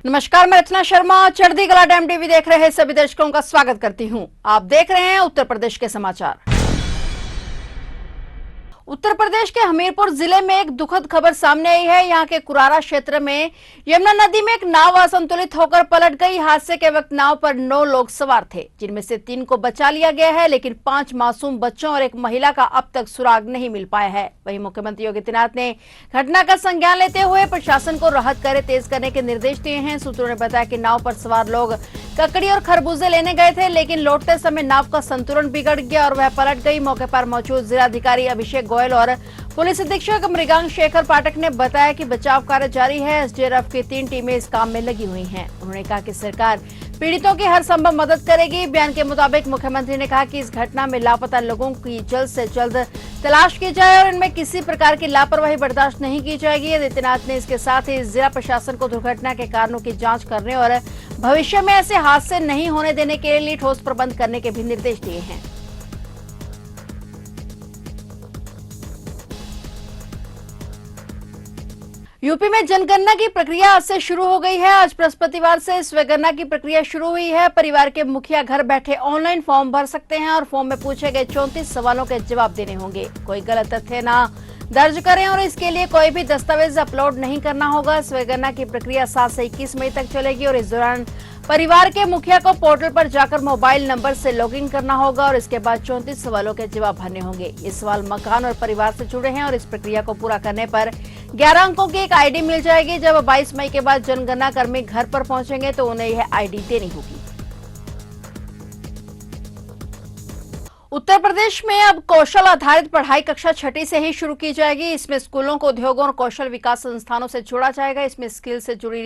नमस्कार, मैं रचना शर्मा चढ़ती कला टाइम टीवी देख रहे सभी दर्शकों का स्वागत करती हूं। आप देख रहे हैं उत्तर प्रदेश के समाचार। उत्तर प्रदेश के हमीरपुर जिले में एक दुखद खबर सामने आई है। यहां के कुरारा क्षेत्र में यमुना नदी में एक नाव असंतुलित होकर पलट गई। हादसे के वक्त नाव पर 9 लोग सवार थे, जिनमें से 3 को बचा लिया गया है, लेकिन 5 मासूम बच्चों और एक महिला का अब तक सुराग नहीं मिल पाया है। वहीं मुख्यमंत्री योगी आदित्यनाथ ने घटना का संज्ञान लेते हुए प्रशासन को राहत कार्य तेज करने के निर्देश दिए हैं। सूत्रों ने बताया कि नाव पर सवार लोग ककड़ी और खरबूजे लेने गए थे, लेकिन लौटते समय नाव का संतुलन बिगड़ गया और वह पलट गई। मौके पर मौजूद जिलाधिकारी अभिषेक गोयल और पुलिस अधीक्षक मृगांक शेखर पाठक ने बताया कि बचाव कार्य जारी है। एसडीआरएफ की 3 टीमें इस काम में लगी हुई हैं। उन्होंने कहा कि सरकार पीड़ितों की हर संभव मदद करेगी। बयान के मुताबिक मुख्यमंत्री ने कहा कि इस घटना में लापता लोगों की जल्द से जल्द तलाश की जाए और इनमें किसी प्रकार की लापरवाही बर्दाश्त नहीं की जाएगी। आदित्यनाथ ने इसके साथ ही जिला प्रशासन को दुर्घटना के कारणों की जांच करने और भविष्य में ऐसे हादसे नहीं होने देने के लिए ठोस प्रबंध करने के भी निर्देश दिए हैं। यूपी में जनगणना की प्रक्रिया आज से शुरू हो गई है। आज बृहस्पतिवार से स्वगणना की प्रक्रिया शुरू हुई है। परिवार के मुखिया घर बैठे ऑनलाइन फॉर्म भर सकते हैं और फॉर्म में पूछे गए 34 सवालों के जवाब देने होंगे। कोई गलत तथ्य ना दर्ज करें और इसके लिए कोई भी दस्तावेज अपलोड नहीं करना होगा। स्वगणना की प्रक्रिया 7 से 21 मई तक चलेगी और इस दौरान परिवार के मुखिया को पोर्टल पर जाकर मोबाइल नंबर से लॉगिन करना होगा और इसके बाद 34 सवालों के जवाब भरने होंगे। ये सवाल मकान और परिवार से जुड़े हैं और इस प्रक्रिया को पूरा करने पर 11 अंकों की एक आईडी मिल जाएगी। जब 22 मई के बाद जनगणना कर्मी घर पर पहुंचेंगे तो उन्हें यह आईडी देनी होगी। उत्तर प्रदेश में अब कौशल आधारित पढ़ाई कक्षा 6ठी से ही शुरू की जाएगी। इसमें स्कूलों को उद्योगों और कौशल विकास संस्थानों से जोड़ा जाएगा। इसमें स्किल से जुड़ी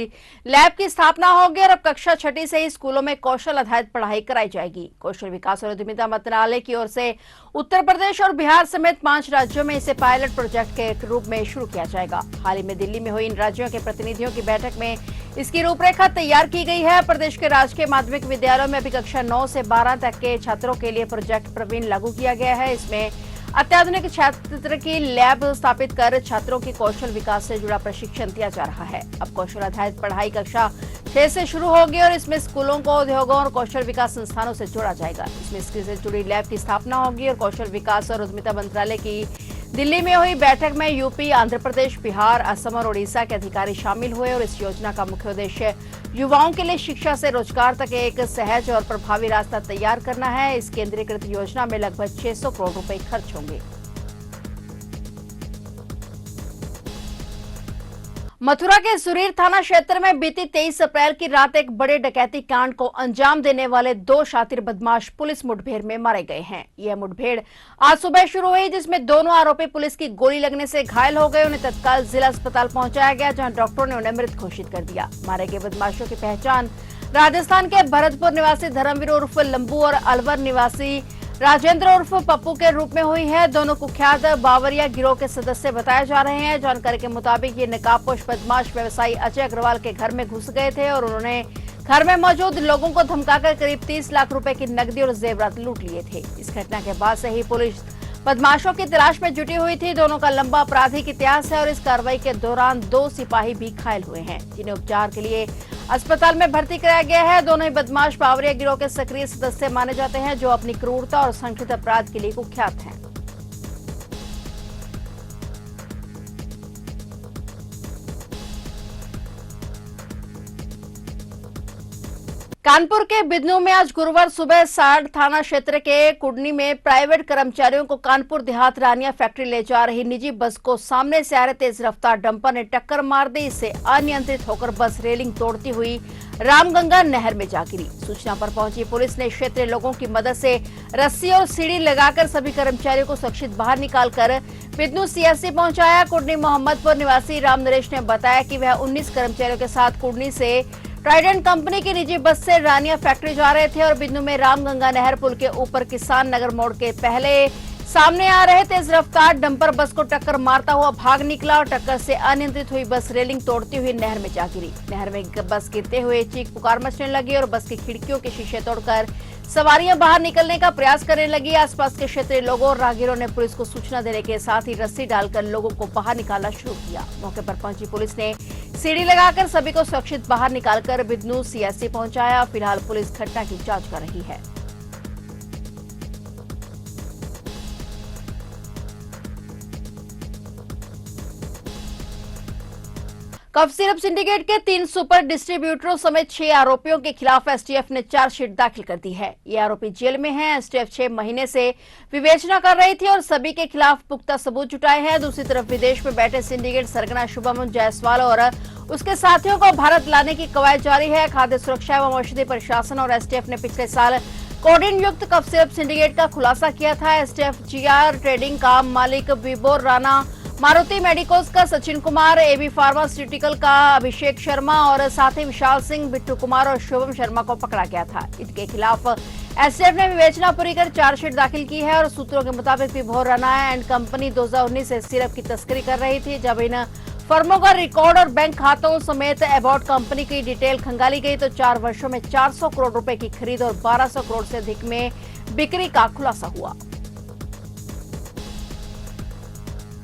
लैब की स्थापना होगी और अब कक्षा 6ठी से ही स्कूलों में कौशल आधारित पढ़ाई कराई जाएगी। कौशल विकास और उद्यमिता मंत्रालय की ओर से उत्तर प्रदेश और बिहार समेत 5 राज्यों में इसे पायलट प्रोजेक्ट के रूप में शुरू किया जाएगा। हाल ही में दिल्ली में हुई इन राज्यों के प्रतिनिधियों की बैठक में इसकी रूपरेखा तैयार की गई है। प्रदेश के राजकीय माध्यमिक विद्यालयों में अभी कक्षा 9 से 12 तक के छात्रों के लिए प्रोजेक्ट प्रवीण लागू किया गया है। इसमें अत्याधुनिक छात्र की लैब स्थापित कर छात्रों की कौशल विकास से जुड़ा प्रशिक्षण दिया जा रहा है। अब कौशल आधारित पढ़ाई कक्षा 6 से शुरू होगी और इसमें स्कूलों को उद्योगों और कौशल विकास संस्थानों से जोड़ा जाएगा। इसमें स्किल से जुड़ी लैब की स्थापना होगी और कौशल विकास और उद्यमिता मंत्रालय की दिल्ली में हुई बैठक में यूपी, आंध्र प्रदेश, बिहार, असम और ओडिशा के अधिकारी शामिल हुए और इस योजना का मुख्य उद्देश्य युवाओं के लिए शिक्षा से रोजगार तक एक सहज और प्रभावी रास्ता तैयार करना है। इस केंद्रीकृत योजना में लगभग 600 करोड़ रुपए खर्च होंगे। मथुरा के सुरीर थाना क्षेत्र में बीती 23 अप्रैल की रात एक बड़े डकैती कांड को अंजाम देने वाले 2 शातिर बदमाश पुलिस मुठभेड़ में मारे गए हैं। यह मुठभेड़ आज सुबह शुरू हुई, जिसमें दोनों आरोपी पुलिस की गोली लगने से घायल हो गए। उन्हें तत्काल जिला अस्पताल पहुंचाया गया, जहां डॉक्टरों ने उन्हें मृत घोषित कर दिया। मारे गए बदमाशों की पहचान राजस्थान के भरतपुर निवासी धर्मवीर उर्फ लंबू और अलवर निवासी राजेंद्र उर्फ पप्पू के रूप में हुई है। दोनों कुख्यात बावरिया गिरोह के सदस्य बताए जा रहे हैं। जानकारी के मुताबिक ये नकाबपोश बदमाश व्यवसायी अजय अग्रवाल के घर में घुस गए थे और उन्होंने घर में मौजूद लोगों को धमकाकर करीब 30 लाख रुपए की नकदी और जेवरात लूट लिए थे। इस घटना के बाद से ही पुलिस बदमाशों की तलाश में जुटी हुई थी। दोनों का लंबा आपराधिक इतिहास है और इस कार्रवाई के दौरान 2 सिपाही भी घायल हुए हैं, जिन्हें उपचार के लिए अस्पताल में भर्ती कराया गया है। दोनों ही बदमाश बावरिया गिरोह के सक्रिय सदस्य माने जाते हैं, जो अपनी क्रूरता और संगठित अपराध के लिए कुख्यात हैं। कानपुर के बिदनू में आज गुरुवार सुबह साड़ थाना क्षेत्र के कुडनी में प्राइवेट कर्मचारियों को कानपुर देहात रानिया फैक्ट्री ले जा रही निजी बस को सामने से आ रहे तेज रफ्तार डंपर ने टक्कर मार दी। इससे अनियंत्रित होकर बस रेलिंग तोड़ती हुई रामगंगा नहर में जा गिरी। सूचना पर पहुंची पुलिस ने क्षेत्रीय लोगों की मदद से रस्सी और सीढ़ी लगाकर सभी कर्मचारियों को सुरक्षित बाहर निकालकर बिदनू सीएससी पहुंचाया। कुडनी मोहम्मदपुर निवासी राम नरेश ने बताया कि वह 19 कर्मचारियों के साथ कुडनी से ट्राइडेंट कंपनी की निजी बस से रानिया फैक्ट्री जा रहे थे और बिदनू में रामगंगा नहर पुल के ऊपर किसान नगर मोड़ के पहले सामने आ रहे तेज रफ्तार डंपर बस को टक्कर मारता हुआ भाग निकला और टक्कर से अनियंत्रित हुई बस रेलिंग तोड़ती हुई नहर में जा गिरी। नहर में बस गिरते हुए चीख पुकार मचने लगी और बस की खिड़कियों के शीशे तोड़कर सवारियां बाहर निकलने का प्रयास करने लगी। आसपास के क्षेत्रीय लोगों और राहगीरों ने पुलिस को सूचना देने के साथ ही रस्सी डालकर लोगों को बाहर निकालना शुरू किया। मौके पर पहुंची पुलिस ने सीढ़ी लगाकर सभी को सुरक्षित बाहर निकालकर बिदनू सीएससी पहुंचाया। फिलहाल पुलिस घटना की जांच कर रही है। कफ सिरप सिंडिकेट के 3 सुपर डिस्ट्रीब्यूटरों समेत 6 आरोपियों के खिलाफ एसटीएफ ने चार्जशीट दाखिल कर दी है। ये आरोपी जेल में हैं। एसटीएफ 6 महीने से विवेचना कर रही थी और सभी के खिलाफ पुख्ता सबूत जुटाए हैं। दूसरी तरफ विदेश में बैठे सिंडिकेट सरगना शुभम जायसवाल और उसके साथियों को भारत लाने की कवायद जारी है। खाद्य सुरक्षा एवं औषधि प्रशासन और एसटीएफ ने पिछले साल कोडीन युक्त कफ सिरप सिंडिकेट का खुलासा किया था। एसटीएफ जीआर ट्रेडिंग का मालिक विबोर राणा, मारुति मेडिकोज का सचिन कुमार, एबी फार्मास्यूटिकल का अभिषेक शर्मा और साथ ही विशाल सिंह, बिट्टू कुमार और शुभम शर्मा को पकड़ा गया था। इनके खिलाफ एसटीएफ ने विवेचना पूरी कर चार्जशीट दाखिल की है और सूत्रों के मुताबिक विभोर राणा एंड कंपनी 2019 से सिरप की तस्करी कर रही थी। जब इन फर्मों का रिकॉर्ड और बैंक खातों समेत एबॉट कंपनी की डिटेल खंगाली गई तो 4 वर्षों में 400 करोड़ रुपए की खरीद और 1200 करोड़ से अधिक में बिक्री का खुलासा हुआ।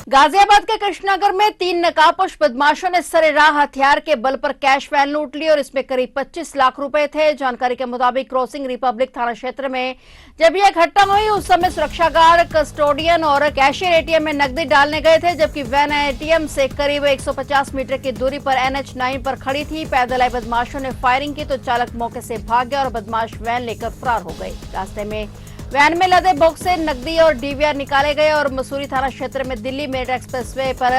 गाजियाबाद के कृष्णनगर में 3 नकाबपोश बदमाशों ने सरेराह हथियार के बल पर कैश वैन लूट ली और इसमें करीब 25 लाख रुपए थे। जानकारी के मुताबिक क्रॉसिंग रिपब्लिक थाना क्षेत्र में जब यह घटना हुई उस समय सुरक्षा गार्ड, कस्टोडियन और कैशियर एटीएम में नकदी डालने गए थे, जबकि वैन एटीएम से करीब 150 मीटर की दूरी पर NH9 पर खड़ी थी। पैदल आए बदमाशों ने फायरिंग की तो चालक मौके से भाग गया और बदमाश वैन लेकर फरार हो गए। रास्ते में वैन में लदे बॉक्स से नकदी और डीवीआर निकाले गए और मसूरी थाना क्षेत्र में दिल्ली मेरठ एक्सप्रेसवे पर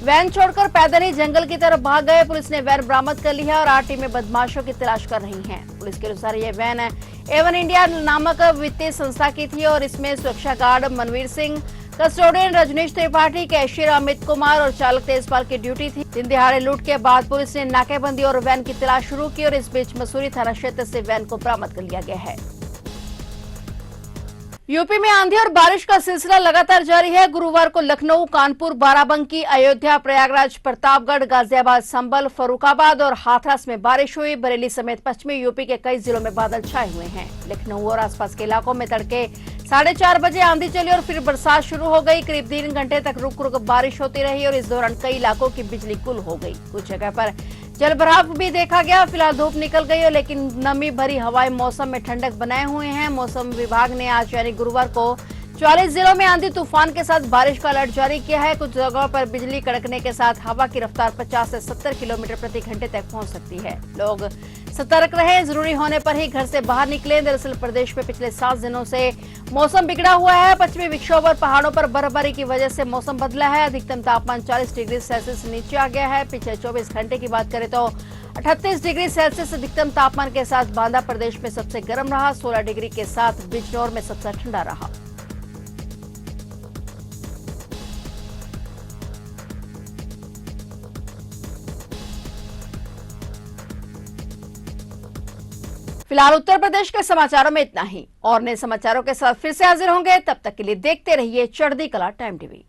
वैन छोड़कर पैदल ही जंगल की तरफ भाग गए। पुलिस ने वैन बरामद कर ली है और 8 टीमें बदमाशों की तलाश कर रही हैं। पुलिस के अनुसार ये वैन एवन इंडिया नामक वित्तीय संस्था की थी और इसमें सुरक्षा guard Manveer Singh, custodian Rajneesh Tripathi, cashier Amit Kumar और चालक तेजपाल की ड्यूटी थी। दिन दिहाड़े लूट के बाद पुलिस ने नाकेबंदी और वैन की तलाश शुरू की और इस बीच मसूरी थाना क्षेत्र से वैन को बरामद कर लिया गया है। यूपी में आंधी और बारिश का सिलसिला लगातार जारी है। गुरुवार को लखनऊ, कानपुर, बाराबंकी, अयोध्या, प्रयागराज, प्रतापगढ़, गाजियाबाद, संभल, फर्रुखाबाद और हाथरस में बारिश हुई। बरेली समेत पश्चिमी यूपी के कई जिलों में बादल छाए हुए हैं। लखनऊ और आसपास के इलाकों में तड़के 4:30 बजे आंधी चली और फिर बरसात शुरू हो गई। करीब 3 घंटे तक रुक रुक बारिश होती रही और इस दौरान कई इलाकों की बिजली गुल हो गई। कुछ जगह पर जलभराव भी देखा गया। फिलहाल धूप निकल गई है लेकिन नमी भरी हवाएं मौसम में ठंडक बनाए हुए हैं। मौसम विभाग ने आज यानी गुरुवार को 44 जिलों में आंधी तूफान के साथ बारिश का अलर्ट जारी किया है। कुछ जगहों पर बिजली कड़कने के साथ हवा की रफ्तार 50 से 70 किलोमीटर प्रति घंटे तक पहुंच सकती है। लोग सतर्क रहें, जरूरी होने पर ही घर से बाहर निकलें। दरअसल प्रदेश में पिछले 7 दिनों से मौसम बिगड़ा हुआ है। पश्चिमी विक्षोभ और पहाड़ों पर बर्फबारी की वजह से मौसम बदला है। अधिकतम तापमान 40 डिग्री सेल्सियस नीचे आ गया है। पिछले 24 घंटे की बात करें तो 38 डिग्री सेल्सियस अधिकतम तापमान के साथ बांदा प्रदेश में सबसे गर्म रहा। 16 डिग्री के साथ बिजनौर में सबसे ठंडा रहा। फिलहाल उत्तर प्रदेश के समाचारों में इतना ही और नए समाचारों के साथ फिर से हाजिर होंगे। तब तक के लिए देखते रहिए चढ़ती कला टाइम टीवी।